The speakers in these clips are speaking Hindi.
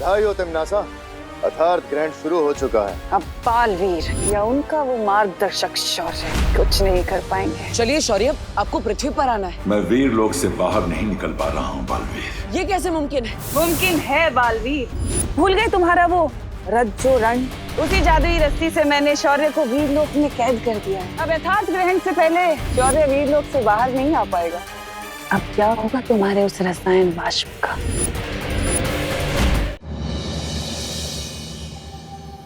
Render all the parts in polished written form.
बधाई हो तिमनासा, अथार्त ग्रहण शुरू हो चुका है। अब बालवीर या उनका वो मार्गदर्शक शौर्य कुछ नहीं कर पाएंगे। चलिए शौर्य, आपको पृथ्वी पर आना है। मैं वीर लोक से बाहर नहीं निकल पा रहा हूँ बालवीर। ये कैसे मुमकिन है? मुमकिन है बालवीर। भूल गए तुम्हारा वो रज्जो रण? उसी जादुई रस्सी से मैंने शौर्य को वीरलोक में कैद कर दिया है। अब यथार्थ ग्रहण से पहले शौर्य वीरलोक से बाहर नहीं आ पाएगा। अब क्या होगा तुम्हारे उस रसायन वाष्प का?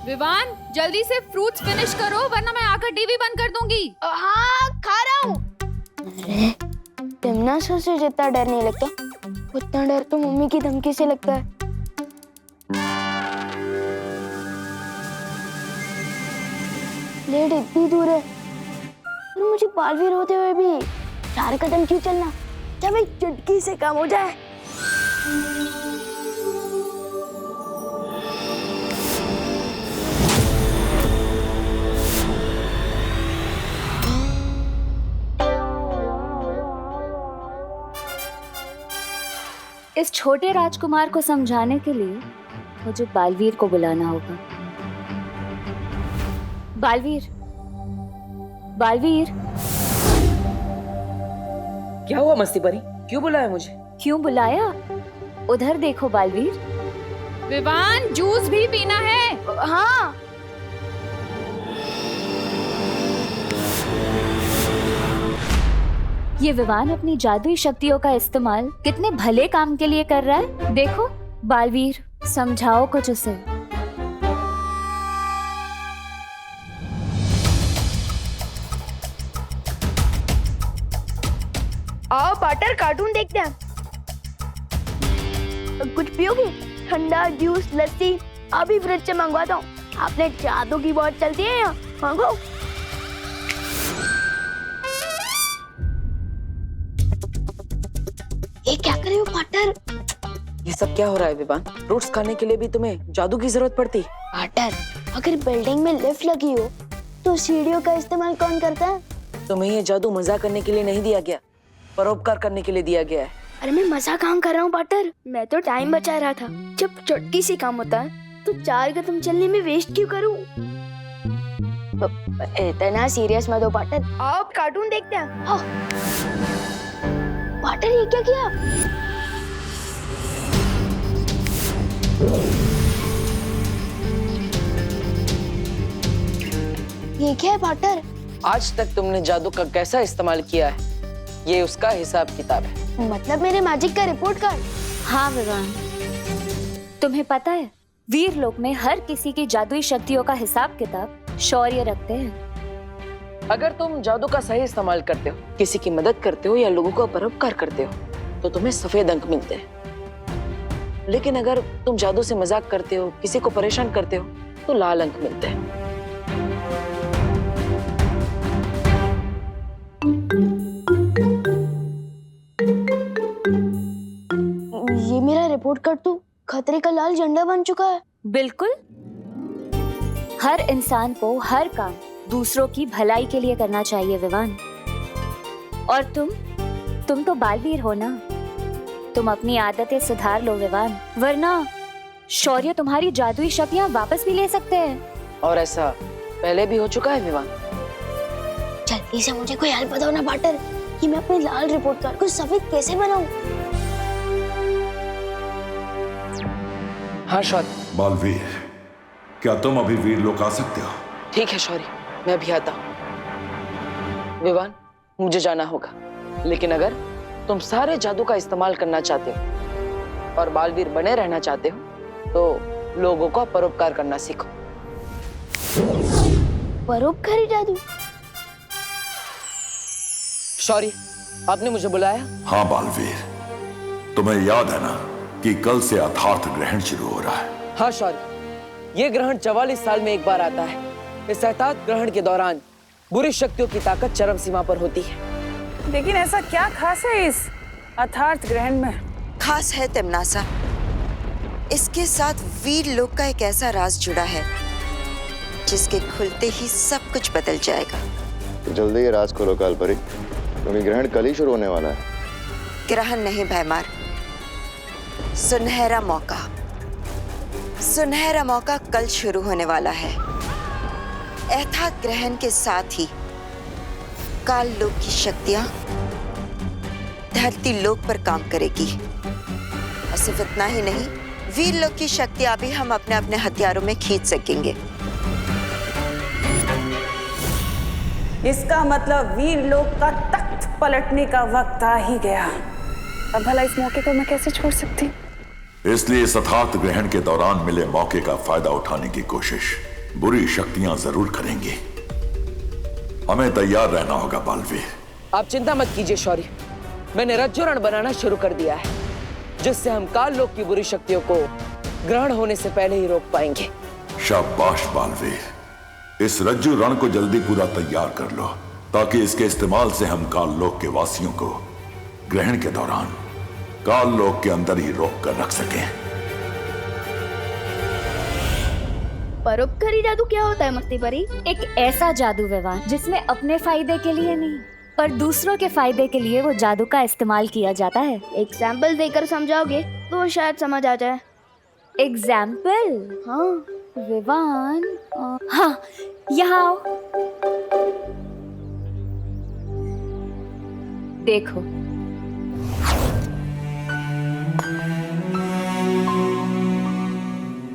विवान, जल्दी से फ्रूट्स फिनिश करो वरना मैं आकर टीवी बंद कर दूंगी। हाँ, खा रहा हूँ। अरे, तिमनासा से जितना डर नहीं लगता, उतना डर तो मम्मी की धमकी से लगता है। प्लेट इतनी दूर है और मुझे बालवीर होते हुए भी 4 कदम क्यों चलना? जब एक चुटकी से काम हो जाए। इस छोटे राजकुमार को समझाने के लिए मुझे बालवीर को बुलाना होगा। बालवीर, बालवीर। क्या हुआ मस्ती परी? क्यों बुलाया मुझे? क्यों बुलाया? उधर देखो बालवीर। विवान, जूस भी पीना है। हाँ। ये विवान अपनी जादुई शक्तियों का इस्तेमाल कितने भले काम के लिए कर रहा है। देखो बालवीर, समझाओ कुछ उसे। आओ पाटर, कार्टून देखते हैं। कुछ पियोगी? ठंडा जूस, लस्सी? अभी फ्रिज से मंगवाता हूँ। आपने जादू की बहुत चलती है यहाँ, मांगो। ये क्या कर रहे हो पाटर? ये सब क्या हो रहा है विवान? फ्रूट्स खाने के लिए भी तुम्हें जादू की जरूरत पड़ती? पाटर, अगर बिल्डिंग में लिफ्ट लगी हो तो सीढ़ियों का इस्तेमाल कौन करता है? तुम्हें ये जादू मजाक करने के लिए नहीं दिया गया, परोपकार करने के लिए दिया गया है। अरे मैं मजा काम कर रहा हूँ पाटर, मैं तो टाइम बचा रहा था। जब चुटकी से काम होता है तो 4 कदम चलने में वेस्ट क्यों करूँ? इतना सीरियस मत हो पाटर। आओ कार्टून देखते हैं। हाँ। पाटर, ये क्या किया? ये क्या है पाटर? आज तक तुमने जादू का कैसा इस्तेमाल किया है, ये उसका हिसाब किताब है। मतलब मेरे मैजिक का रिपोर्ट कार्ड? हाँ विवान, तुम्हें पता है वीरलोक में हर किसी की जादुई शक्तियों का हिसाब किताब शौर्य रखते हैं। अगर तुम जादू का सही इस्तेमाल करते हो, किसी की मदद करते हो या लोगों का परोपकार करते हो तो तुम्हें सफेद अंक मिलते हैं। लेकिन अगर तुम जादू से मजाक करते हो, किसी को परेशान करते हो तो लाल अंक मिलते हैं। ये मेरा रिपोर्ट कार्ड तो खतरे का लाल झंडा बन चुका है। बिल्कुल, हर इंसान को हर काम दूसरों की भलाई के लिए करना चाहिए विवान। और तुम तो बालवीर हो ना, तुम अपनी आदतें सुधार लो विवान, वरना शौर्य तुम्हारी जादुई शक्तियां वापस भी ले सकते हैं। और ऐसा पहले भी हो चुका है विवान। जल्दी से मुझे कोई हेल्प बताओ ना पाटर, कि मैं अपने लाल रिपोर्ट कार्ड को सफेद कैसे बनाऊं? हाँ शौर्य। बालवीर, क्या तुम अभी वीरलोक आ सकते हो? ठीक है शौर्य, मैं भी आता हूँ। विवान, मुझे जाना होगा, लेकिन अगर तुम सारे जादू का इस्तेमाल करना चाहते हो और बालवीर बने रहना चाहते हो तो लोगों का परोपकार करना सीखो। परोपकारी जादू? शौर्य, आपने मुझे बुलाया? हाँ बालवीर, तुम्हें याद है ना कि कल से अथार्त ग्रहण शुरू हो रहा है? हाँ शौर्य, ये ग्रहण 44 साल में एक बार आता है। इस अथार्त ग्रहण के दौरान बुरी शक्तियों की ताकत चरम सीमा पर होती है। लेकिन ऐसा क्या खास है इस अथार्त ग्रहण में? खास है तिमनासा, इसके साथ वीरलोक का एक ऐसा राज जुड़ा है जिसके खुलते ही सब कुछ बदल जाएगा। तो जल्दी ये राज खोलो कालपरी, क्योंकि ग्रहण कल ही शुरू होने वाला है। ग्रहण नहीं भैमार, सुनहरा मौका। सुनहरा मौका कल शुरू होने वाला है। ऐथा ग्रहण के साथ ही काल लोक की शक्तियां धरती लोक पर काम करेगी। और सिर्फ इतना ही नहीं, वीर लोक की शक्तियां भी हम अपने अपने हथियारों में खींच सकेंगे। इसका मतलब वीर लोक का तख्त पलटने का वक्त आ ही गया। अब भला इस मौके को मैं कैसे छोड़ सकती? इसलिए इस अथार्थ ग्रहण के दौरान मिले मौके का फायदा उठाने की कोशिश बुरी शक्तियां जरूर करेंगी। हमें तैयार रहना होगा बालवीर। आप चिंता मत कीजिए शौर्य, मैंने रज्जुरण बनाना शुरू कर दिया है, जिससे हम काल लोक की बुरी शक्तियों को ग्रहण होने से पहले ही रोक पाएंगे। शाबाश बालवीर, इस रज्जु रण को जल्दी पूरा तैयार कर लो, ताकि इसके इस्तेमाल से हम काल लोक के वासियों को ग्रहण के दौरान काल लोक के अंदर ही रोक कर रख सकें। परोपकारी जादू क्या होता है मस्ती परी? एक ऐसा जादू विवान जिसमें अपने फायदे के लिए नहीं पर दूसरों के फायदे के लिए वो जादू का इस्तेमाल किया जाता है। एग्जाम्पल देकर समझाओगे तो शायद समझ आ जाए। एग्जाम्पल? हाँ विवान, हाँ यहाँ आओ। देखो,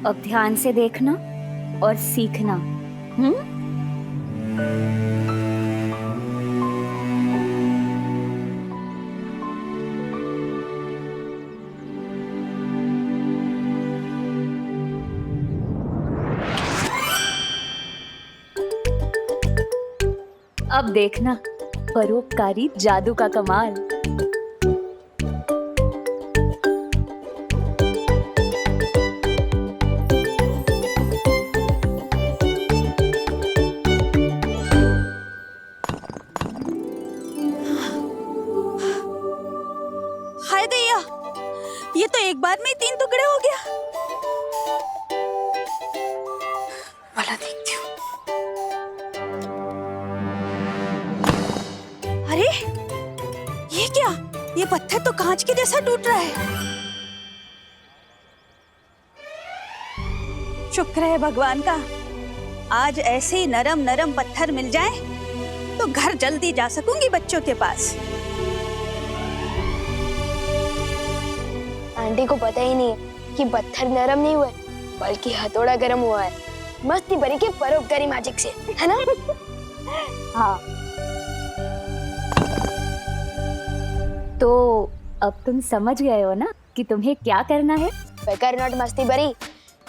अब ध्यान से देखना और सीखना। अब देखना परोपकारी जादू का कमाल। हाय दैया, ये तो एक बार में ही 3 टुकड़े हो गया। वाला देखती हूँ। अरे ये क्या? ये पत्थर तो कांच के जैसा टूट रहा है। शुक्र है भगवान का, आज ऐसे ही नरम नरम पत्थर मिल जाए तो घर जल्दी जा सकूंगी बच्चों के पास। आंटी को पता ही नहीं है कि पत्थर नरम नहीं हुए बल्कि हथौड़ा गर्म हुआ है, मस्ती परी के परोपकारी मैजिक से, है ना? हाँ, तो अब तुम समझ गए हो ना कि तुम्हें क्या करना है? बेकार नॉट मस्ती परी,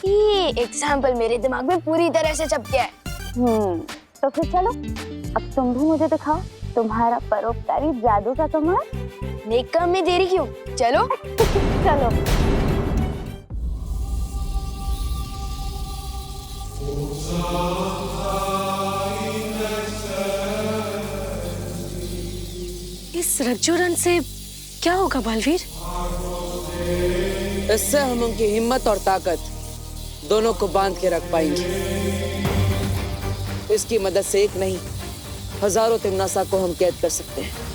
ये एग्जाम्पल मेरे दिमाग में पूरी तरह से छप गया है। तो फिर चलो, अब तुम भी मुझे दिखाओ तुम्हारा परोपकारी जादू का कमाल। नेक काम में देरी क्यों? चलो चलो। इस रज्जुरण से क्या होगा बालवीर? इससे हम उनकी हिम्मत और ताकत दोनों को बांध के रख पाएंगे। इसकी मदद से एक नहीं, हजारों तिमनासा को हम कैद कर सकते हैं।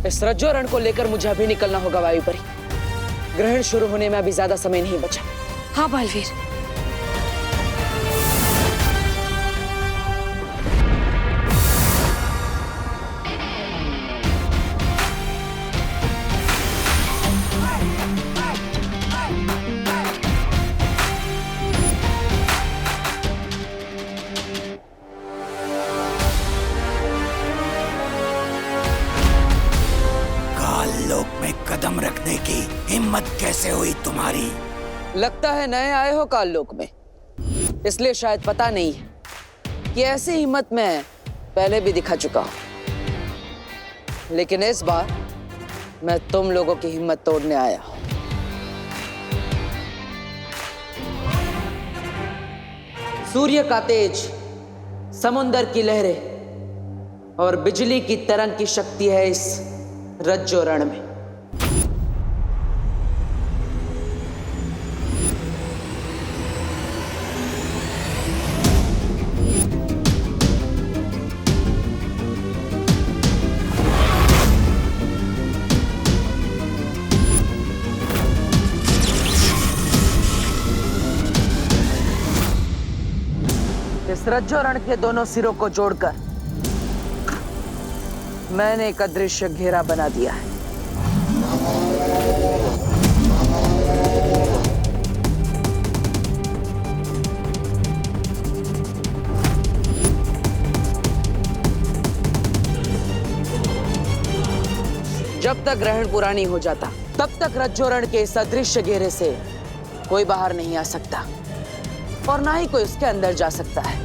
इस रज्जुरण को लेकर मुझे अभी निकलना होगा वायुपरी। ग्रहण शुरू होने में अभी ज्यादा समय नहीं बचा। हाँ बालवीर। लोक में कदम रखने की हिम्मत कैसे हुई तुम्हारी? लगता है नए आए हो काल लोक में, इसलिए शायद पता नहीं है कि ऐसी हिम्मत मैं पहले भी दिखा चुका हूं। लेकिन इस बार मैं तुम लोगों की हिम्मत तोड़ने आया हूं। सूर्य का तेज, समुंदर की लहरें और बिजली की तरंग की शक्ति है इस रज्जुरण में। इस रज्जोरण के दोनों सिरों को जोड़कर मैंने एक अदृश्य घेरा बना दिया है। जब तक ग्रहण पूरा नहीं हो जाता तब तक रज्जोरण के इस अदृश्य घेरे से कोई बाहर नहीं आ सकता और ना ही कोई उसके अंदर जा सकता है।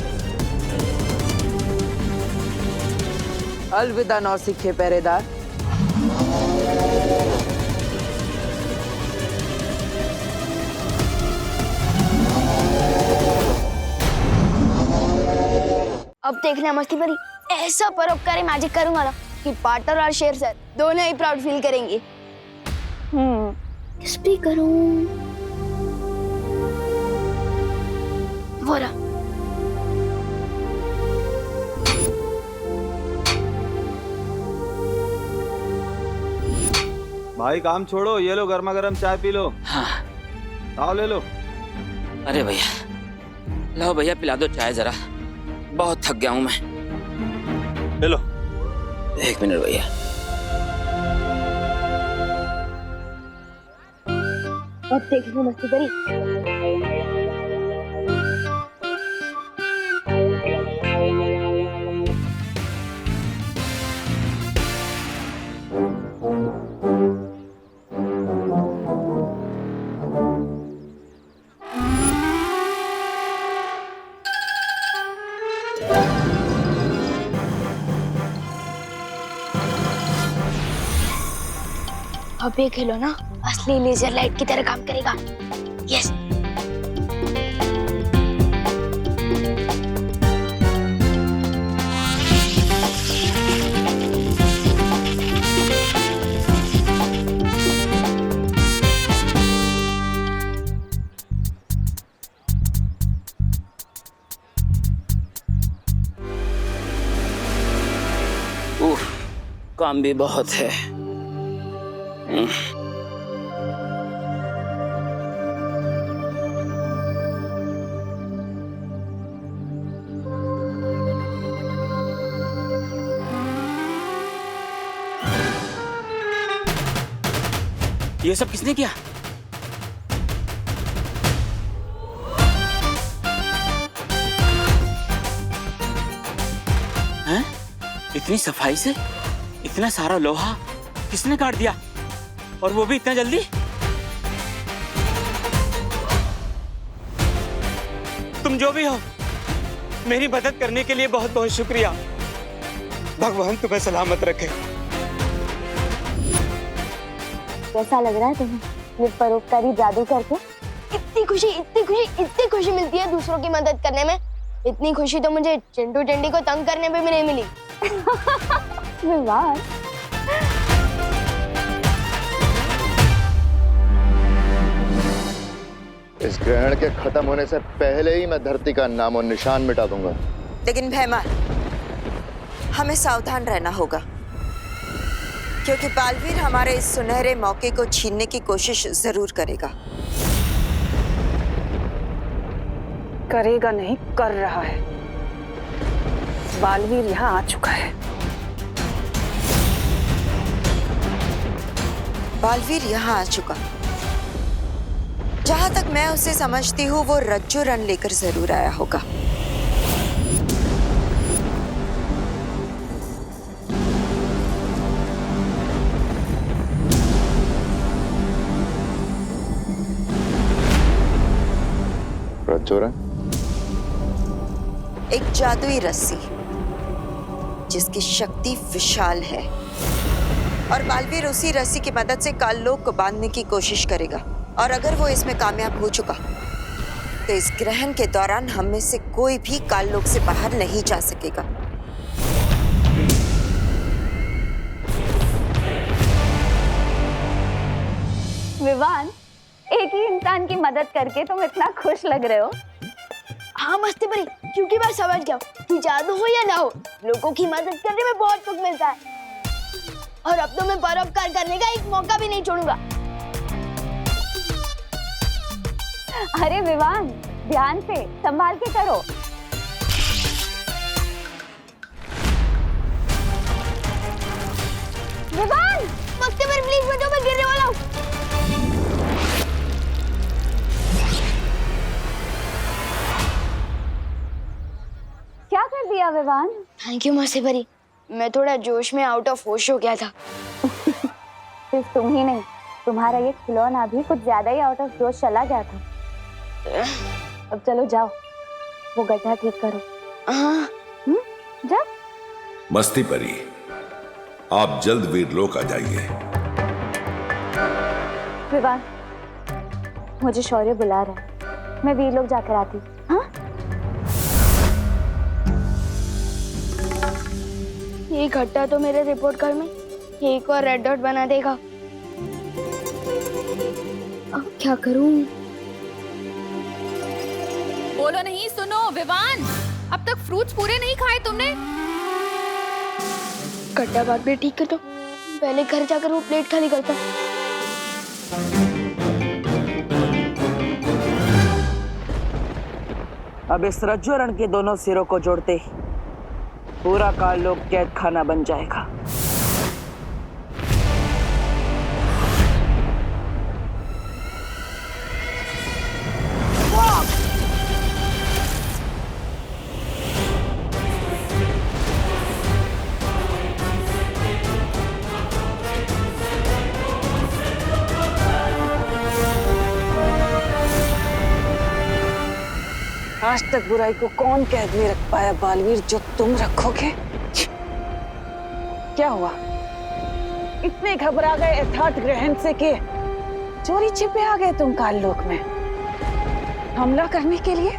अलविदा नौसिखे पहरेदार। अब देखना मस्ती परी, ऐसा परोपकारी मैजिक करूंगा ना कि पार्टनर और शेर सर दोनों ही प्राउड फील करेंगे। किस पे करूं? वो रहा। भाई काम छोड़ो, ये लो गर्मा गर्म चाय पी लो। हाँ। आओ ले लो। अरे भैया, लो भैया पिला दो चाय जरा, बहुत थक गया हूं मैं। ले लो। एक मिनट भैया। अब देखना मस्ती परी। अब ये खिलौना असली लेजर लाइट की तरह काम करेगा। यस। काम भी बहुत है। ये सब किसने किया? हैं? इतनी सफाई से इतना सारा लोहा किसने काट दिया, और वो भी इतना जल्दी? तुम जो भी हो, मेरी मदद करने के लिए बहुत बहुत शुक्रिया। भगवान तुम्हें सलामत रखे। कैसा लग रहा है तुम्हें ये परोपकारी जादू करके? इतनी खुशी मिलती है दूसरों की मदद करने में। इतनी खुशी तो मुझे चिंटू टेंडी को तंग करने में भी नहीं मिली। विवान, इस ग्रहण के खत्म होने से पहले ही मैं धरती का नाम और निशान मिटा दूंगा। लेकिन भैमा, हमें सावधान रहना होगा, क्योंकि बालवीर हमारे इस सुनहरे मौके को छीनने की कोशिश जरूर करेगा। करेगा नहीं, कर रहा है। बालवीर यहाँ आ चुका है। बालवीर यहाँ आ चुका। जहां तक मैं उसे समझती हूँ, वो रज्जो रण लेकर जरूर आया होगा। रज्जो रण? एक जादुई रस्सी जिसकी शक्ति विशाल है, और बालवीर उसी रस्सी की मदद से काललोक को बांधने की कोशिश करेगा। और अगर वो इसमें कामयाब हो चुका तो इस ग्रहण के दौरान हम में से कोई भी काललोक से बाहर नहीं जा सकेगा। विवान, एक ही इंसान की मदद करके तुम इतना खुश लग रहे हो। हाँ मस्ती परी, क्योंकि मैं समझ गया कि जादू हो या ना हो, लोगों की मदद करने में बहुत सुख मिलता है। और अब तो मैं परोपकार करने का एक मौका भी नहीं छोड़ूंगा। अरे विवान, ध्यान से, संभाल के करो। विवान। थैंक यू मौसी परी, मैं थोड़ा जोश में आउट ऑफ होश हो गया था। सिर्फ तुम ही नहीं, तुम्हारा ये खिलौना भी कुछ ज्यादा ही आउट ऑफ जोश चला गया था। अब चलो जाओ, वो गड्ढा ठीक करो। हाँ जाओ। मस्ती परी, आप जल्द वीरलोक आ जाइए। विवान, मुझे शौर्य बुला रहा है, मैं वीरलोक जाकर आती हूँ। हाँ? ये घट्टा तो मेरे रिपोर्ट कार्ड में एक और रेड डॉट बना देगा। अब क्या करूं? बोलो नहीं, सुनो विवान, अब तक फ्रूट्स पूरे नहीं खाए तुमने। घट्टा बात भी ठीक कर दो, पहले घर जाकर वो प्लेट खाली करता। अब इस रज्जुरण के दोनों सिरों को जोड़ते ही पूरा काल लोक कैद खाना बन जाएगा। आज तक बुराई को कौन कैद में रख पाया बालवीर, जो तुम रखोगे? क्या हुआ? इतने घबरा गए यथार्थ ग्रहण से कि चोरी छिपे आ गए तुम काल लोक में हमला करने के लिए?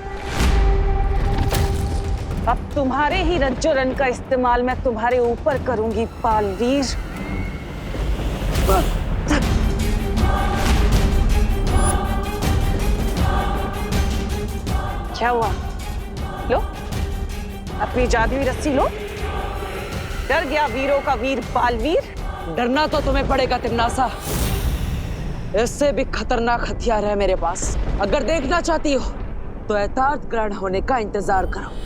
अब तुम्हारे ही रज्जुरण का इस्तेमाल मैं तुम्हारे ऊपर करूंगी बालवीर। क्या हुआ? लो अपनी जादुई रस्सी लो। डर गया वीरों का वीर बालवीर? डरना तो तुम्हें पड़ेगा तिमनासा, इससे भी खतरनाक हथियार है मेरे पास। अगर देखना चाहती हो तो यथार्थ ग्रहण होने का इंतजार करो।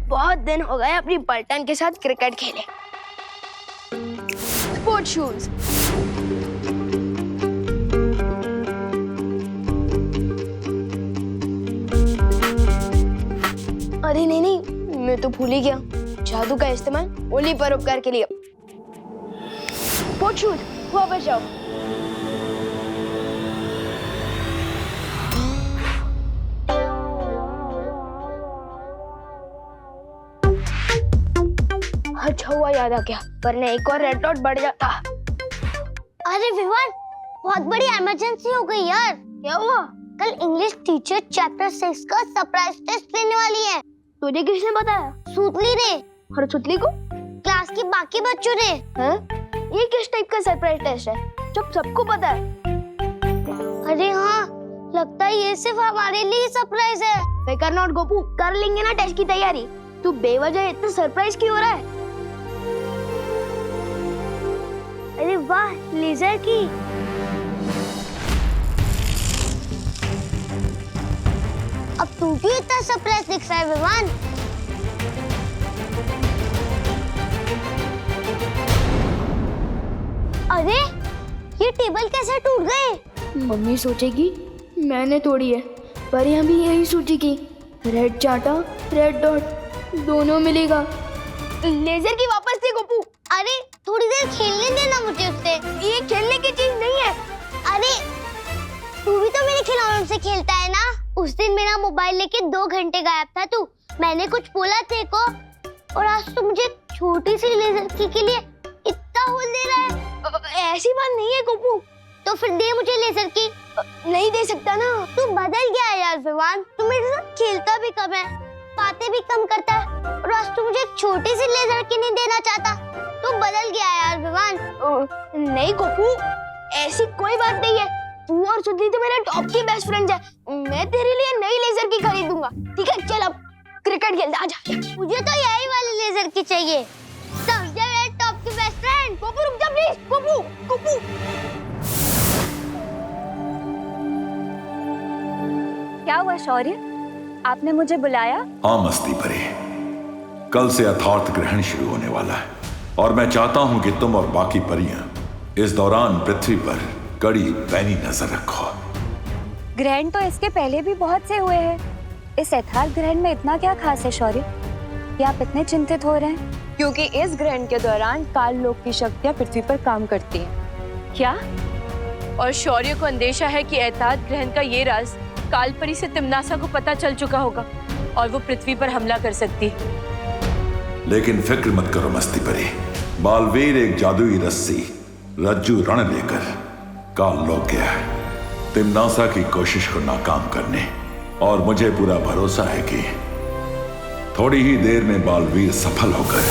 बहुत दिन हो गए अपनी पलटन के साथ क्रिकेट खेले। Sport shoes. अरे नहीं, मैं तो भूल ही गया, जादू का इस्तेमाल ओली परोपकार के लिए। स्पोर्ट शूज, वापस जाओ। अच्छा हुआ याद आ गया, वरना एक और रेड डॉट बढ़ जाता। अरे विवान, बहुत बड़ी इमरजेंसी हो गई यार। क्या हुआ? कल इंग्लिश टीचर चैप्टर 6 का सरप्राइज टेस्ट लेने वाली है। तुझे किसने बताया? सूतली ने। और सुतली को? क्लास के बाकी बच्चों ने। हैं? ये किस टाइप का सरप्राइज टेस्ट है जब सबको पता है? अरे हाँ, लगता है ये सिर्फ हमारे लिए सरप्राइज है। फेकर नॉट गोपू, कर लेंगे ना टेस्ट की तैयारी। तू बेवजह इतना सरप्राइज क्यों हो रहा है? अरे वाह, लेजर की। अब तू क्यों इतना सरप्राइज दिख रहा है विवान? अरे ये टेबल कैसे टूट गए? मम्मी सोचेगी मैंने तोड़ी है, पर यहाँ भी यही सोचेगी रेड चाटा रेड डॉट दोनों मिलेगा। लेजर की वापस दे गोपू। अरे थोड़ी देर खेलने देना मुझे उससे। ये खेलने की चीज नहीं है। अरे तू भी तो मेरे खिलौनों से खेलता है ना। उस दिन मेरा मोबाइल लेके 2 घंटे गायब था तू। मैंने कुछ बोला तेरे को, और आज तू मुझे छोटी सी लेजर की के लिए इतना होल दे रहा है। ऐसी बात नहीं है गोपू। तो फिर दे मुझे लेजर की। नहीं दे सकता ना। तू बदल गया है यार विवान। तू मेरे साथ खेलता भी कम है, बातें भी कम करता है, और आज तू मुझे छोटी सी लेजर की नहीं देना चाहता। तू बदल गया है यार विवान। नहीं गोपू, ऐसी कोई बात नहीं है। तू और सुधरी तो मेरे टॉप की बेस्ट फ्रेंड है। मैं तेरे लिए नई लेजर की खरीदूंगा। ठीक है, चल अब क्रिकेट खेलते। आजा। मुझे तो यही वाली लेजर की चाहिए। समझा मेरे टॉप की बेस्ट फ्रेंड। गोपू रुक जा प्लीज। गोपू गोपू। क्या हुआ शौर्य? आपने मुझे बुलाया? हाँ मस्ती परी, कल से यथार्थ ग्रहण शुरू होने वाला है और मैं चाहता हूं कि तुम और बाकी परियां इस दौरान पृथ्वी पर कड़ी पैनी नजर रखो। ग्रहण तो इसके पहले भी बहुत से हुए हैं। इस यथार्थ ग्रहण में इतना क्या खास है शौर्य कि आप इतने चिंतित हो रहे हैं? क्योंकि इस ग्रहण के दौरान काल लोक की शक्तियां पृथ्वी पर काम करती हैं। क्या? और शौर्य को अंदेशा है कि यथार्थ ग्रहण का ये राज कालपरी से तिम्नासा को पता चल चुका होगा और वो पृथ्वी पर हमला कर सकती है। लेकिन फिक्र मत करो मस्ती परी, बालवीर एक जादुई रस्सी रज्जु रण लेकर काल लोक गया है तिम्नासा की कोशिश को नाकाम करने, और मुझे पूरा भरोसा है कि थोड़ी ही देर में बालवीर सफल होकर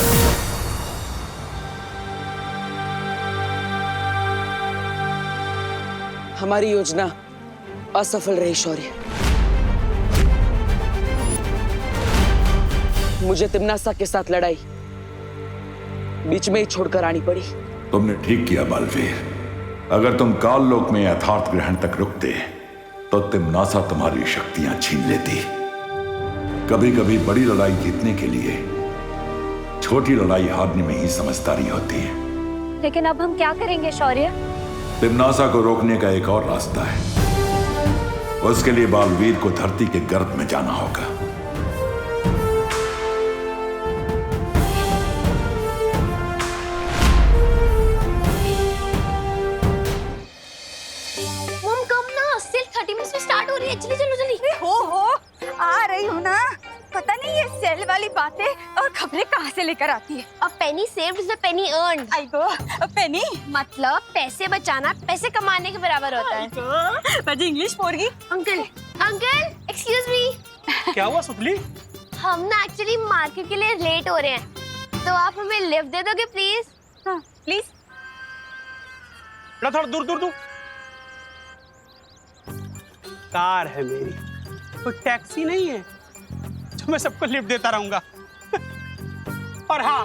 हमारी योजना असफल रही शौर्य। मुझे तिम्नासा के साथ लड़ाई बीच में ही छोड़कर आनी पड़ी। तुमने ठीक किया बालवीर, अगर तुम काल लोक में यथार्थ ग्रहण तक रुकते तो तिम्नासा तुम्हारी शक्तियां छीन लेती। कभी कभी बड़ी लड़ाई जीतने के लिए छोटी लड़ाई हारने में ही समझदारी होती है। लेकिन अब हम क्या करेंगे शौर्य? तिम्नासा को रोकने का एक और रास्ता है। उसके लिए बालवीर को धरती के गर्भ में जाना होगा। चलो चलो जल्दी। हो आ रही हूँ ना। पता नहीं ये सेल वाली बातें और खबरें कहाँ से लेकर आती है। A penny saved is a penny earned। आई गो पेनी मतलब पैसे बचाना पैसे कमाने के बराबर होता है। बड़ी इंग्लिश बोल अंकल एक्सक्यूज मी। क्या हुआ सुपली? हम ना एक्चुअली मार्केट के लिए लेट हो रहे हैं, तो आप हमें लिफ्ट दे दोगे प्लीज? हाँ प्लीज। थोड़ा दूर दूर दूर। कार है मेरी, कोई टैक्सी नहीं है जो मैं सबको लिफ्ट देता रहूंगा। और हाँ,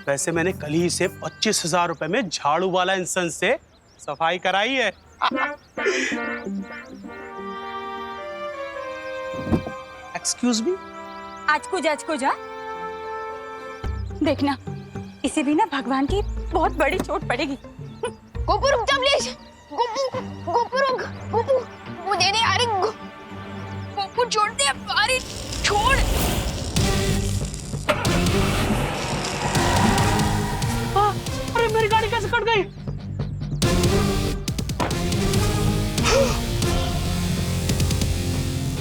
वैसे मैंने कल ही से 25,000 रुपए में झाड़ू वाला इंसान से सफाई कराई है। Excuse me. आज को जा देखना, इसे भी ना भगवान की बहुत बड़ी चोट पड़ेगी। गोपू रुक जा प्लीज। गोपू रुक। गोपू वो दे दे। अरे गोपू छोड़ दे। अरे छोड़। अरे मेरी गाड़ी कैसे कट गई?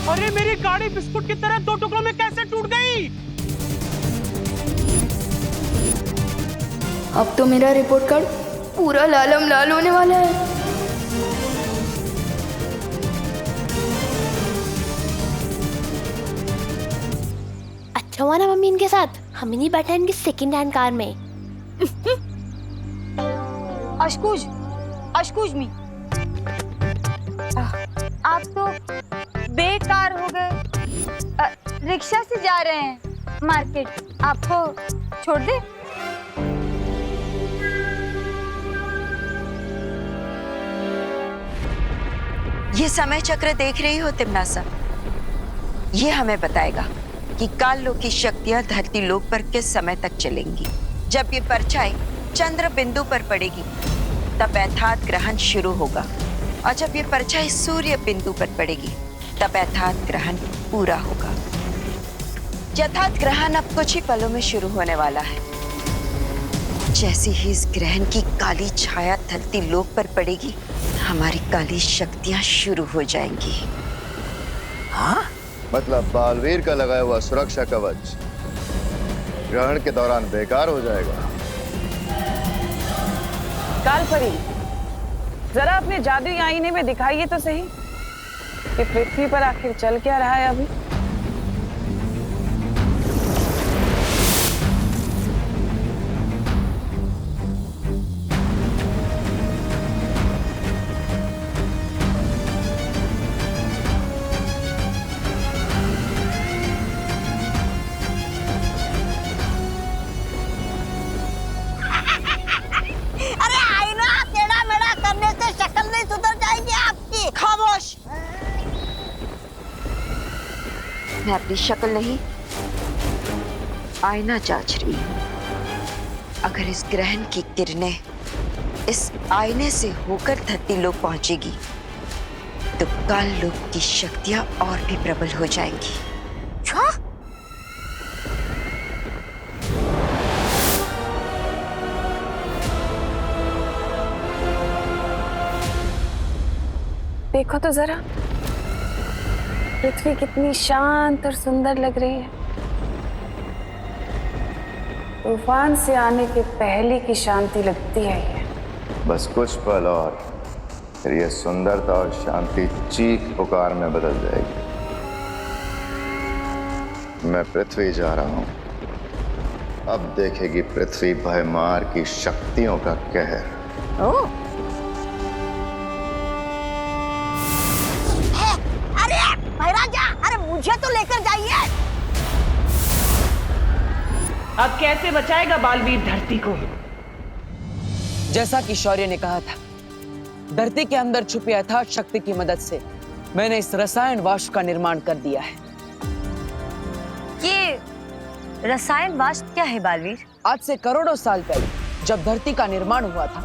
अरे मेरी गाड़ी बिस्कुट की तरह 2 टुकड़ों में कैसे टूट गई? अब तो मेरा रिपोर्ट कार्ड पूरा लालम लाल होने वाला है। अच्छा हुआ ना मम्मी इनके साथ हम ही नहीं बैठे इनकी सेकंड हैंड कार में। अशकुज मी। आप तो बेकार हो गए। रिक्शा से जा रहे हैं मार्केट, आपको छोड़ दे? ये समय चक्र देख रही हो तिम्नासा? ये हमें बताएगा कि काल लोक की शक्तियां धरती लोक पर किस समय तक चलेंगी। जब ये परछाई चंद्र बिंदु पर पड़ेगी तब यथार्थ ग्रहण शुरू होगा, और जब ये परछाई सूर्य बिंदु पर पड़ेगी तब यथार्थ ग्रहण पूरा होगा। यथार्थ ग्रहण अब कुछ ही पलों में शुरू होने वाला है। जैसे ही इस ग्रहण की काली छाया धरती लोक पर पड़ेगी, हमारी काली शक्तियां शुरू हो जाएंगी। हाँ? मतलब बालवीर का लगाया हुआ सुरक्षा कवच ग्रहण के दौरान बेकार हो जाएगा। कालपरी, जरा अपने जादुई आईने में दिखाइए तो सही कि पृथ्वी पर आखिर चल क्या रहा है अभी। मैं अपनी शक्ल नहीं, आईना जांच रही हूं। अगर इस ग्रहण की किरणें इस आईने से होकर धरती लोक पहुंचेगी तो काल लोक की शक्तियां और भी प्रबल हो जाएंगी। देखो तो जरा, पृथ्वी कितनी शांत और सुंदर लग रही है। तूफान से आने के पहले की शांति लगती है ये। बस कुछ पल और फिर ये सुंदरता और शांति चीख पुकार में बदल जाएगी। मैं पृथ्वी जा रहा हूं, अब देखेगी पृथ्वी भयमार की शक्तियों का कहर। ओह, मुझे तो लेकर जाइए। अब कैसे बचाएगा बालवीर धरती को? जैसा कि शौर्य ने कहा था, धरती के अंदर छुपी अथाह शक्ति की मदद से मैंने इस रसायन वाष्प का निर्माण कर दिया है। ये रसायन वाष्प क्या है बालवीर? आज से करोड़ों साल पहले जब धरती का निर्माण हुआ था,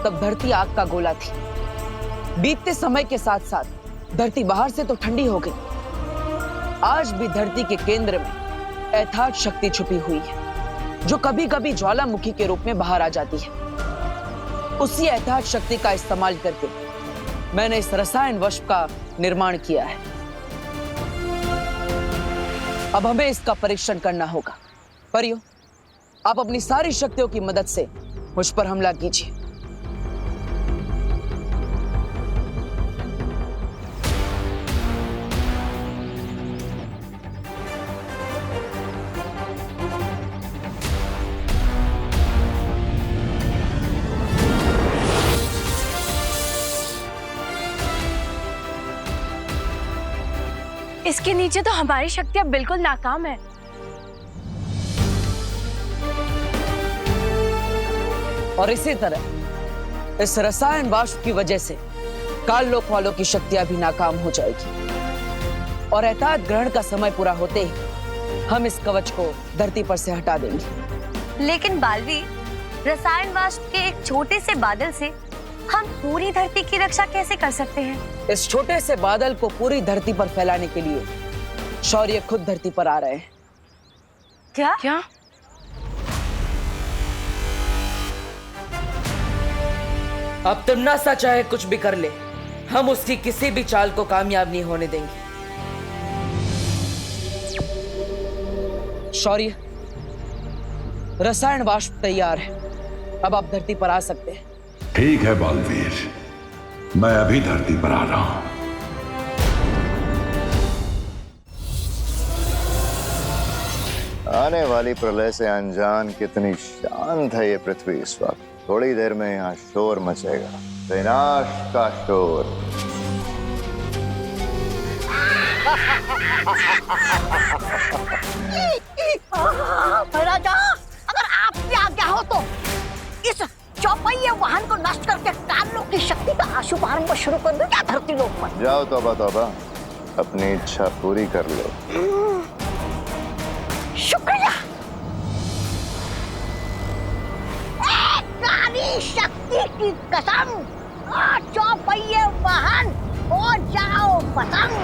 तब धरती आग का गोला थी। बीतते समय के साथ साथ धरती बाहर से तो ठंडी हो गई, आज भी धरती के केंद्र में अथाह शक्ति छुपी हुई है, जो कभी कभी ज्वालामुखी के रूप में बाहर आ जाती है। उसी अथाह शक्ति का इस्तेमाल करके मैंने इस रसायन वाष्प का निर्माण किया है। अब हमें इसका परीक्षण करना होगा। परियों, आप अपनी सारी शक्तियों की मदद से मुझ पर हमला कीजिए। इसके नीचे तो हमारी शक्तियां बिल्कुल नाकाम है। और इसी तरह इस रसायन वाष्प की वजह से काल लोक वालों की शक्तियां भी नाकाम हो जाएगी और अथाह ग्रहण का समय पूरा होते ही हम इस कवच को धरती पर से हटा देंगे। लेकिन बालवीर, रसायन वाष्प के एक छोटे से बादल से हम पूरी धरती की रक्षा कैसे कर सकते हैं? इस छोटे से बादल को पूरी धरती पर फैलाने के लिए शौर्य खुद धरती पर आ रहे हैं। क्या? क्या? अब तिम्नासा चाहे कुछ भी कर ले, हम उसकी किसी भी चाल को कामयाब नहीं होने देंगे। शौर्य, रसायन वाष्प तैयार है, अब आप धरती पर आ सकते हैं। ठीक है बालवीर, मैं अभी धरती पर आ रहा हूं। आने वाली प्रलय से अनजान कितनी शांत है ये पृथ्वी इस वक्त। थोड़ी देर में यहाँ शोर मचेगा, विनाश का शोर। राजा, अगर आपकी आज्ञा हो तो इस चौपहिए वाहन को नष्ट करके काल लोक की शक्ति का शुभारंभ शुरू कर दो क्या धरती लोक पर? जाओ तौबा तौबा, अपनी इच्छा पूरी कर लो। शुक्रिया। काली शक्ति की कसम, चौपहिए वाहन हो जाओ पतंग।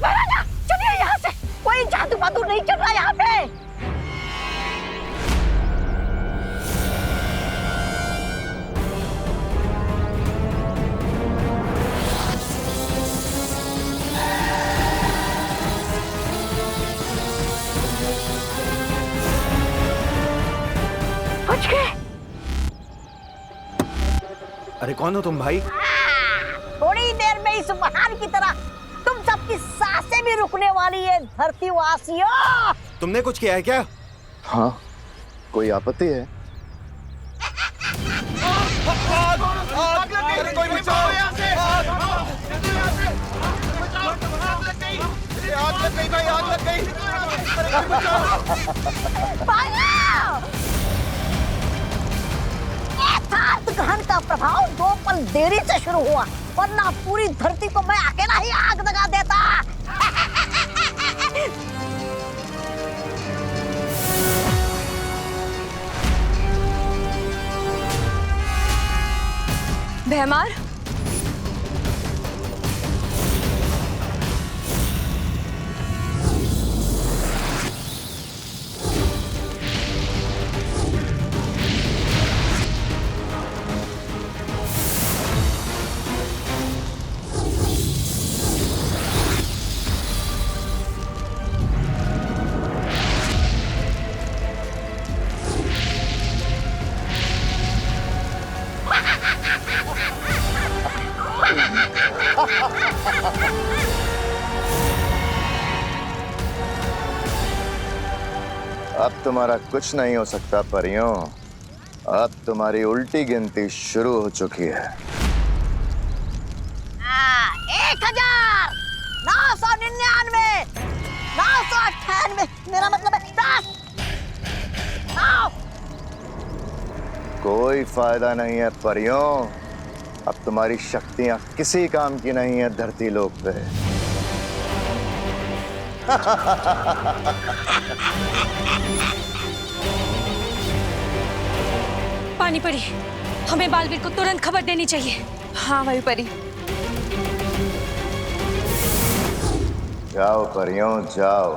राजा, चलिए यहाँ से, कोई जादू वादू नहीं चल रहा यहाँ पे। पहुंच गए। अरे कौन हो तुम भाई? थोड़ी देर में इस वाहन की तरह तुम सबकी सांसें भी रुकने वाली है धरती वासियों। तुमने कुछ किया है क्या? हाँ, कोई आपत्ति है? कोई बचाओ यहाँ से! आग लग गई भाई, आग लग गई! ग्रहण का प्रभाव 2 पल देरी से शुरू हुआ, वरना पूरी धरती को मैं अकेला ही आग लगा देता। भैमार, अब तुम्हारा कुछ नहीं हो सकता परियों। अब तुम्हारी उल्टी गिनती शुरू हो चुकी है। 1999, 998, मेरा मतलब है 10, 9। कोई फायदा नहीं है परियों। अब तुम्हारी शक्तियां किसी काम की नहीं है धरती लोक पे। पानी परी, हमें बालवीर को तुरंत खबर देनी चाहिए। हाँ वही परी। जाओ परियों जाओ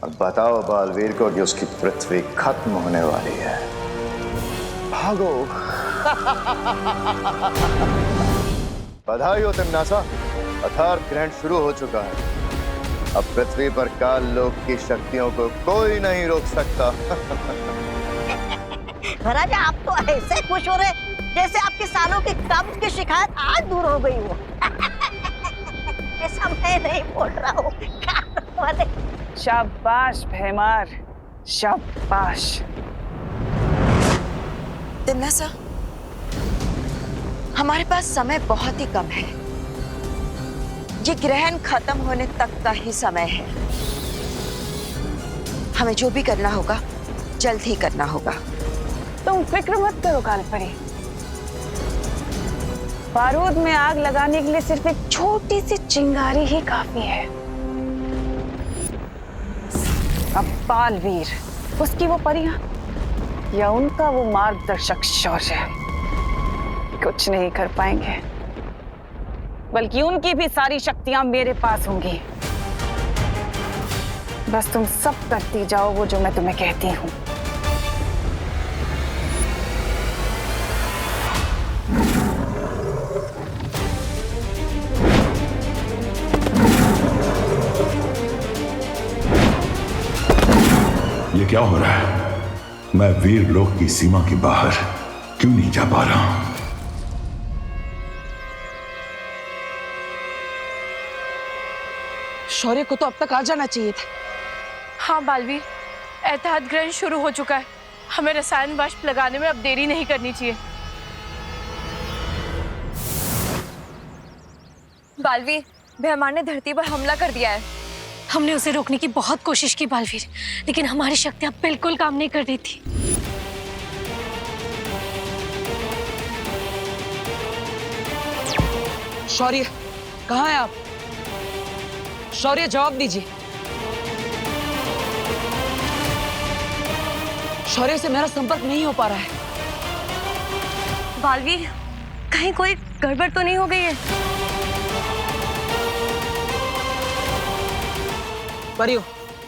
और बताओ बालवीर को कि उसकी पृथ्वी खत्म होने वाली है। भागो। बधाई हो तिम्नासा, अर्थात ग्रहण शुरू हो चुका है। अब पृथ्वी पर काल लोक की शक्तियों को कोई नहीं रोक सकता। महाराजा, आप तो ऐसे खुश हो रहे जैसे आपके सालों की कब्ज की शिकायत आज दूर हो गई हो। ऐसा मैं नहीं बोल रहा हूँ। शाबाश भैमार, शाबाश। तिम्नासा, हमारे पास समय बहुत ही कम है। ये ग्रहण खत्म होने तक का ही समय है। हमें जो भी करना होगा जल्द ही करना होगा। तुम फिक्र मत करो कालपरी। बारूद में आग लगाने के लिए सिर्फ एक छोटी सी चिंगारी ही काफी है। अब बालवीर, उसकी वो परियां या उनका वो मार्गदर्शक शौर्य कुछ नहीं कर पाएंगे, बल्कि उनकी भी सारी शक्तियां मेरे पास होंगी। बस तुम सब करती जाओ वो जो मैं तुम्हें कहती हूँ। ये क्या हो रहा है? मैं वीर लोक की सीमा के बाहर क्यों नहीं जा पा रहा हूं? शौर्य को तो अब तक आ जाना चाहिए था। हाँ बालवीर, एतहाद ग्रहण शुरू हो चुका है। हमें रसायन वाष्प लगाने में अब देरी नहीं करनी चाहिए। बालवीर, भैमार ने धरती पर हमला कर दिया है। हमने उसे रोकने की बहुत कोशिश की बालवीर, लेकिन हमारी शक्तियां बिल्कुल काम नहीं कर रही थी। शौर्य, कहाँ हैं आप? शौर्य, जवाब दीजिए। शौर्य से मेरा संपर्क नहीं हो पा रहा है। बालवीर, कहीं कोई गड़बड़ तो नहीं हो गई है? परियो,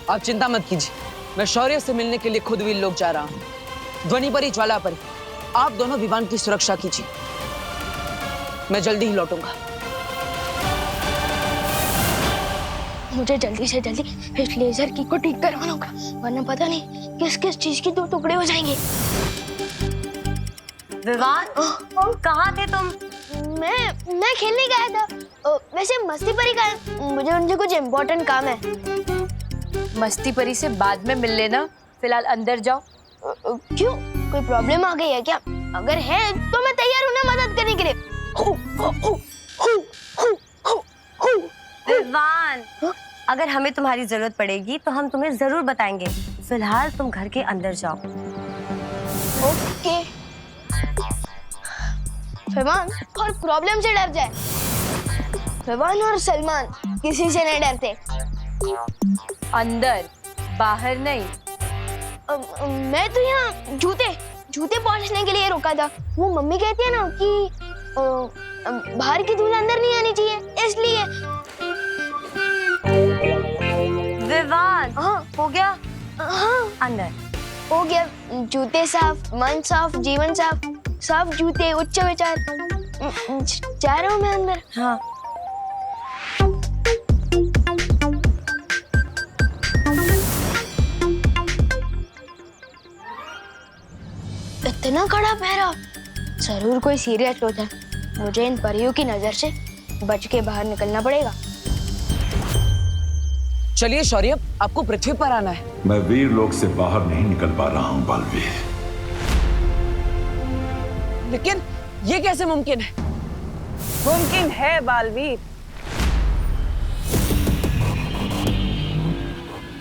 आप चिंता मत कीजिए। मैं शौर्य से मिलने के लिए खुद वीर लोक जा रहा हूँ। ध्वनि परी, ज्वाला परी, आप दोनों विमान की सुरक्षा कीजिए। मैं जल्दी ही लौटूंगा। मुझे जल्दी से जल्दी इस लेजर की को ठीक करवाना होगा, वरना पता नहीं किस किस चीज की दो टुकड़े हो जाएंगे। विवान, कहाँ थे तुम? मैं खेलने गया था। वैसे मस्ती परी का है, मुझे उनसे कुछ इम्पोर्टेंट काम है। मस्ती परी से बाद में मिल लेना, फिलहाल अंदर जाओ। क्यों, कोई प्रॉब्लम आ गई है क्या? अगर है तो मैं तैयार हूँ ना मदद करने के लिए। विवान, अगर हमें तुम्हारी जरूरत पड़ेगी तो हम तुम्हें जरूर बताएंगे। फिलहाल तुम घर के अंदर जाओ। ओके। फरमान, और प्रॉब्लम से डर जाए विवान और सलमान किसी से नहीं डरते। अंदर, बाहर नहीं। मैं तो यहाँ जूते पहुँचने के लिए रुका था। वो मम्मी कहती है ना कि बाहर की धूल अंदर नहीं आनी चाहिए, इसलिए। विवान, हाँ हो गया? हाँ अंदर हो गया। जूते साफ, मन साफ, जीवन साफ। साफ जूते, उच्च विचार। जा रहा हूँ मैं अंदर। हाँ। इतना कड़ा पहरा, जरूर कोई सीरियस लोग है। मुझे इन परियों की नजर से बच के बाहर निकलना पड़ेगा। चलिए शौर्य, आपको पृथ्वी पर आना है। मैं वीर लोक से बाहर नहीं निकल पा रहा हूँ बालवीर। लेकिन ये कैसे मुमकिन है? मुमकिन है बालवीर,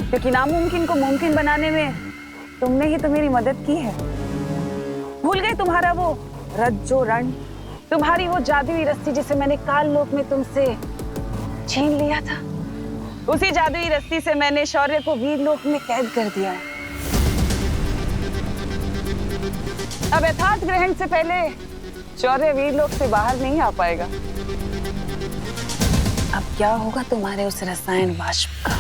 क्योंकि नामुमकिन को मुमकिन बनाने में तुमने ही तो मेरी मदद की है। भूल गए तुम्हारा वो रज्जो रण, तुम्हारी वो जादुई रस्सी जिसे मैंने काल लोक में तुमसे छीन लिया था। उसी जादुई रस्सी से मैंने शौर्य को वीर लोक में कैद कर दिया है। अब यथार्थ ग्रहण से पहले शौर्य वीर लोक से बाहर नहीं आ पाएगा। अब क्या होगा तुम्हारे उस रसायन वाष्प का?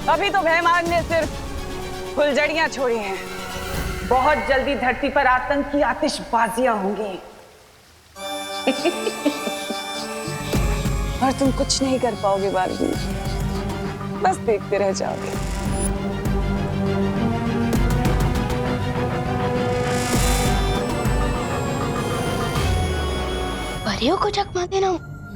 अभी तो भयमान ने सिर्फ फुलझड़ियां छोड़ी हैं। बहुत जल्दी धरती पर आतंक की आतिशबाजियां होंगी। और तुम कुछ नहीं कर पाओगे बालवीर, बस देखते रह जाओगे। परियों को चकमा देना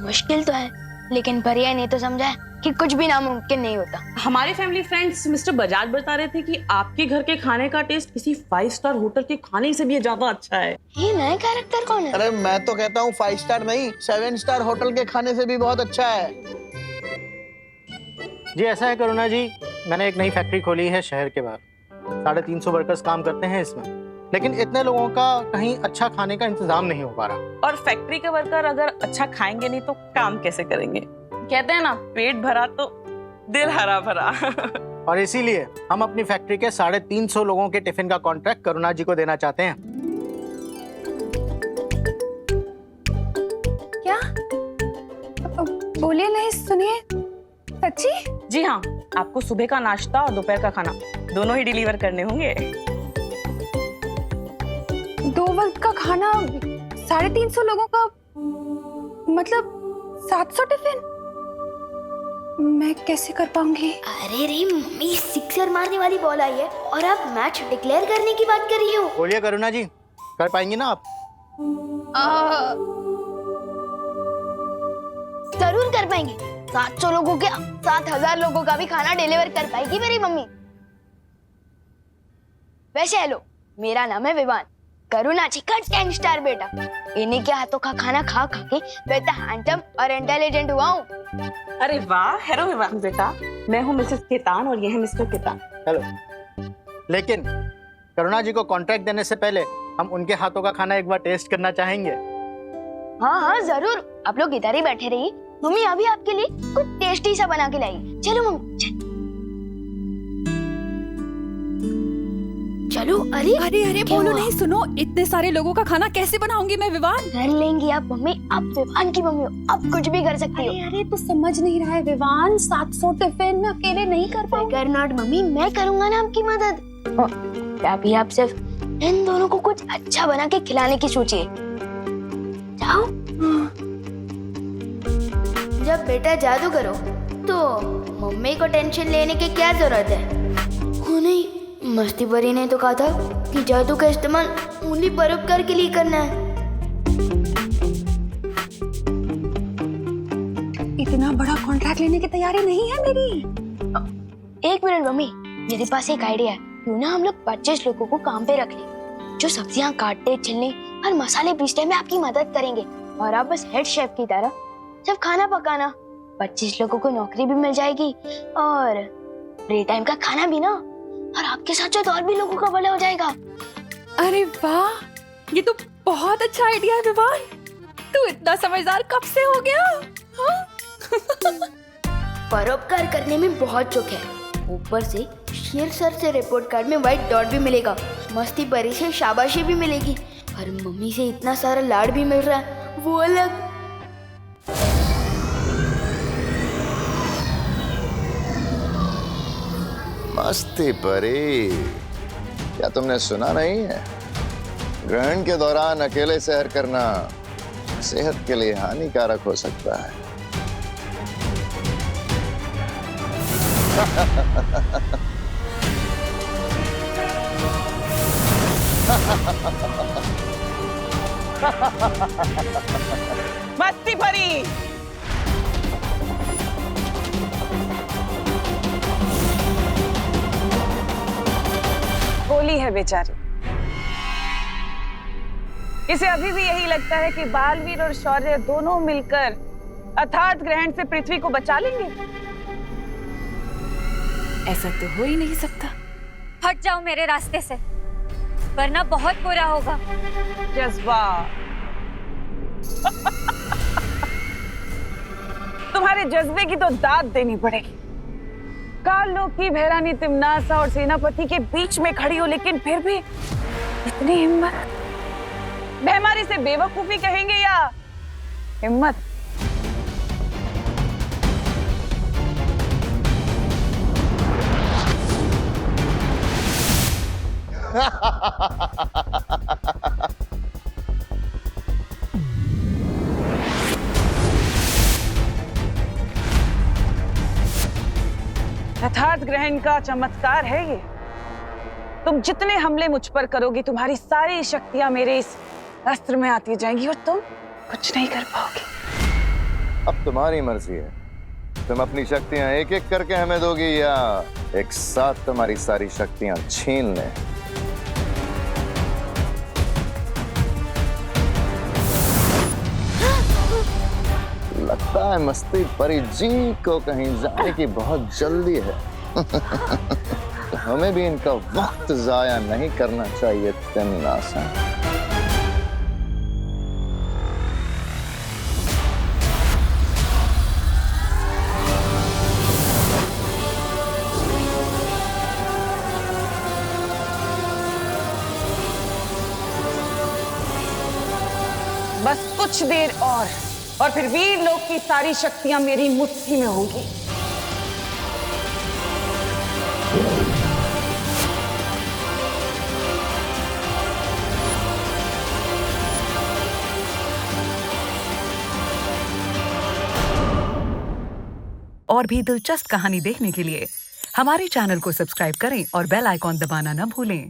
मुश्किल तो है, लेकिन परिया ने तो समझा है कि कुछ भी नामुमकिन नहीं होता। हमारे फैमिली फ्रेंड्स मिस्टर बजाज बता रहे थे कि आपके घर के खाने का टेस्ट किसी 5 स्टार होटल के खाने से भी ज्यादा अच्छा है। ये नया कैरेक्टर कौन है? अरे मैं तो कहता हूँ 5 स्टार नहीं, 7 स्टार होटल के खाने से भी बहुत अच्छा है। जी ऐसा है करुणा जी, मैंने एक नई फैक्ट्री खोली है शहर के बाहर। 350 वर्कर्स काम करते हैं इसमें, लेकिन इतने लोगों का कहीं अच्छा खाने का इंतजाम नहीं हो पा रहा। और फैक्ट्री के वर्कर अगर अच्छा खाएंगे नहीं तो काम कैसे करेंगे? कहते हैं ना, पेट भरा तो दिल हरा भरा। और इसीलिए हम अपनी फैक्ट्री के 350 लोगों के टिफिन का कॉन्ट्रैक्ट करुणा जी को देना चाहते हैं। क्या? बोलिए नहीं, सुनिए। सच्ची? जी हाँ, आपको सुबह का नाश्ता और दोपहर का खाना दोनों ही डिलीवर करने होंगे। 2 वक्त का खाना 350 लोगों का, मतलब 700 टिफिन? मैं कैसे कर पाऊंगी? अरे रे मम्मी, सिक्सर मारने वाली बॉल आई है और आप मैच डिक्लेयर करने की बात कर रही हो। बोलिए करुणा जी, कर पाएंगी ना आप? जरूर कर पाएंगे। 700 लोगों के 7000 लोगों का भी खाना डिलीवर कर पाएगी मेरी मम्मी। वैसे हेलो, मेरा नाम है विवान, करुणा जी का 10 स्टार बेटा। इन्हीं के हाथों का खाना खा खा के मैं तो हैंडसम और इंटेलिजेंट हुआ हूँ। अरे वाह, हेलो विवान बेटा, मैं हूँ मिसेस केतान और ये है मिस्टर केतान। हेलो। लेकिन करुणा जी को कॉन्ट्रैक्ट देने से पहले हम उनके हाथों का खाना एक बार टेस्ट करना चाहेंगे। हाँ हाँ जरूर, आप लोग इधर ही बैठे रहिए। मम्मी अभी आपके लिए कुछ टेस्टी सा बना के लाई। चलो मम्मी चलो। अरे अरे अरे बोलो नहीं, सुनो, इतने सारे लोगों का खाना कैसे बनाऊंगी मैं विवान? कर लेंगी आप मम्मी, आप विवान की मम्मी हो, आप कुछ भी कर सकती हो। अरे तो समझ नहीं रहा है विवान, 700 टिफिन मैं अकेले नहीं कर पाऊंगी। नॉट मम्मी, मैं करूंगा ना आपकी मदद। अभी आप सिर्फ इन दोनों को कुछ अच्छा बना के खिलाने की सोचिए। जाओ। जब बेटा जादू करो तो मम्मी को टेंशन लेने की क्या जरूरत है? वो नहीं, मस्ती परी ने तो कहा था कि जादू का इस्तेमाल उंगली परोपकार के लिए करना है। इतना बड़ा कॉन्ट्रैक्ट लेने की तैयारी नहीं है मेरी। 1 मिनट मम्मी, मेरे पास एक आइडिया है। क्यों ना हम लोग 25 लोगों को काम पे रख लें, जो सब्जियां काटते, छिलने और मसाले पीसने में आपकी मदद करेंगे, और आप बस हेड शेफ की तरह सिर्फ खाना पकाना। 25 लोगों को नौकरी भी मिल जाएगी और फ्री टाइम का खाना भी ना, और आपके साथ साथ और भी लोगों का भला हो जाएगा। अरे वाह, ये तो बहुत अच्छा आइडिया है विवान। तू इतना समझदार कब से हो गया? हाँ? परोपकार करने में बहुत चौक है। ऊपर से शेर सर से रिपोर्ट कार्ड में व्हाइट डॉट भी मिलेगा, मस्ती परी से शाबाशी भी मिलेगी, और मम्मी से इतना सारा लाड भी मिल रहा है, वो अलग। मस्ती परी, क्या तुमने सुना नहीं है? ग्रहण के दौरान अकेले सैर करना सेहत के लिए हानिकारक हो सकता है। मस्ती परी, भोली है बेचारी। इसे अभी भी यही लगता है कि बालवीर और शौर्य दोनों मिलकर अर्थात ग्रहण से पृथ्वी को बचा लेंगे। ऐसा तो हो ही नहीं सकता। हट जाओ मेरे रास्ते से, वरना बहुत बुरा होगा। जज्बा तुम्हारे जज्बे की तो दाद देनी पड़ेगी। काल लोक की भैरानी तिम्नासा और सेनापति के बीच में खड़ी हो, लेकिन फिर भी इतनी हिम्मत। बेमारी से बेवकूफी कहेंगे या हिम्मत? यथार्थ ग्रहण का चमत्कार है ये। तुम जितने हमले मुझ पर करोगी, तुम्हारी सारी शक्तियां मेरे इस अस्त्र में आती जाएंगी और तुम कुछ नहीं कर पाओगे। अब तुम्हारी मर्जी है, तुम अपनी शक्तियां एक एक करके हमें दोगी या एक साथ तुम्हारी सारी शक्तियां छीन लें। लगता है मस्ती परी जी को कहीं जाने की बहुत जल्दी है। तो हमें भी इनका वक्त जाया नहीं करना चाहिए। तिम्नासा, बस कुछ देर और फिर वीर लोक की सारी शक्तियां मेरी मुट्ठी में होंगी। और भी दिलचस्प कहानी देखने के लिए हमारे चैनल को सब्सक्राइब करें और बेल आइकॉन दबाना न भूलें।